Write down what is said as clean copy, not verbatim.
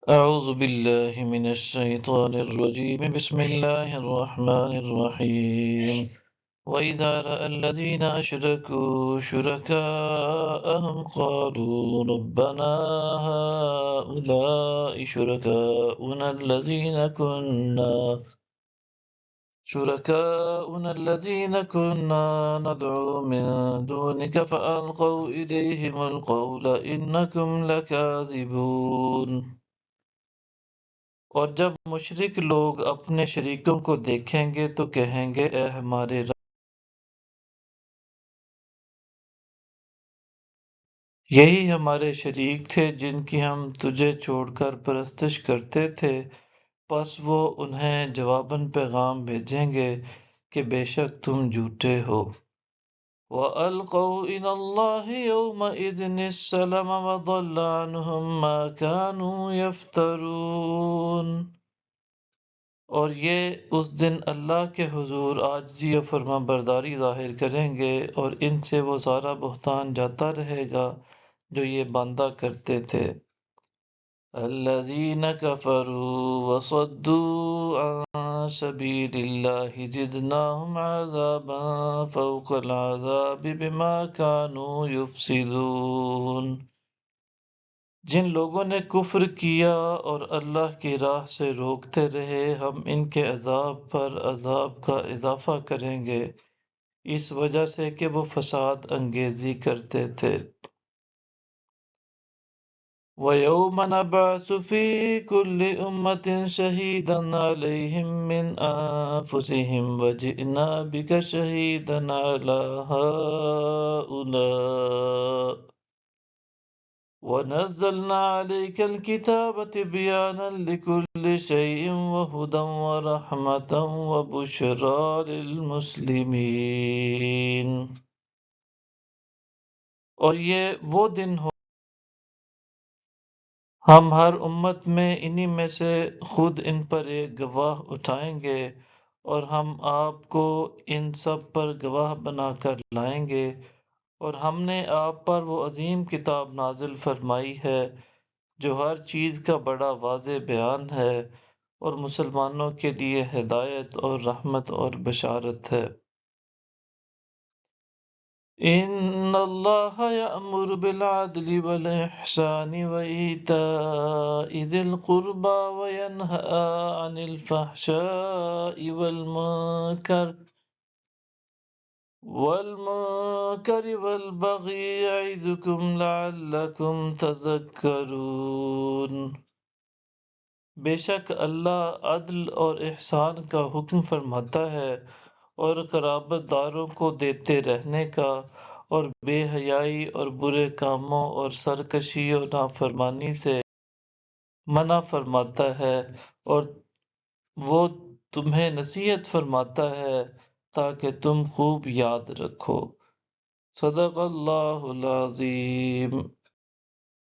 أعوذ بالله من الشيطان الرجيم بسم الله الرحمن الرحيم وإذا رأى الذين أشركوا شركاءهم قالوا ربنا هؤلاء شركاؤنا الذين كنا ندعو من دونك فألقوا إليهم القول إنكم لكاذبون۔ اور جب مشرک لوگ اپنے شریکوں کو دیکھیں گے تو کہیں گے اے ہمارے رب، یہی ہمارے شریک تھے جن کی ہم تجھے چھوڑ کر پرستش کرتے تھے۔ پس وہ انہیں جواباً پیغام بھیجیں گے کہ بے شک تم جھوٹے ہو۔ وَأَلْقَوْا إِلَى اللَّهِ يَوْمَئِذٍ السَّلَمَ وَضَلَّ عَنْهُمْ مَا كَانُوا يَفْتَرُونَ۔ اور یہ اس دن اللہ کے حضور عاجزی و فرما برداری ظاہر کریں گے اور ان سے وہ سارا بہتان جاتا رہے گا جو یہ باندھا کرتے تھے۔ الذین کفروا وصدوا عن سبیل اللہ زدناہم عذابا فوق العذاب بما كانوا یفسدون۔ جن لوگوں نے کفر کیا اور اللہ کی راہ سے روکتے رہے ہم ان کے عذاب پر عذاب کا اضافہ کریں گے اس وجہ سے کہ وہ فساد انگیزی کرتے تھے۔ وَيَوْمَ نَبْعَثُ فِي كُلِّ أُمَّةٍ شَهِيدًا عَلَيْهِمْ مِنْ أَنفُسِهِمْ وَجِئْنَا بِكَ شَهِيدًا عَلَى هَؤُلَاءِ وَنَزَّلْنَا عَلَيْكَ الْكِتَابَ تِبْيَانًا لِكُلِّ شَيْءٍ وَهُدًى وَرَحْمَةً وَبُشْرَى لِلْمُسْلِمِينَ۔ اور یہ وہ دن ہو ہم ہر امت میں انہی میں سے خود ان پر ایک گواہ اٹھائیں گے اور ہم آپ کو ان سب پر گواہ بنا کر لائیں گے، اور ہم نے آپ پر وہ عظیم کتاب نازل فرمائی ہے جو ہر چیز کا بڑا واضح بیان ہے اور مسلمانوں کے لیے ہدایت اور رحمت اور بشارت ہے۔ ان اللہ یأمر بالعدل والإحسان وإیتاء ذی القربى وینہی عن الفحشاء والمنکر والبغی یعظکم لعلکم تذکرون۔ بے شک اللہ عدل اور احسان کا حکم فرماتا ہے اور قرابت داروں کو دیتے رہنے کا، اور بے حیائی اور برے کاموں اور سرکشی اور نافرمانی سے منع فرماتا ہے، اور وہ تمہیں نصیحت فرماتا ہے تاکہ تم خوب یاد رکھو۔ صدق اللہ العظیم۔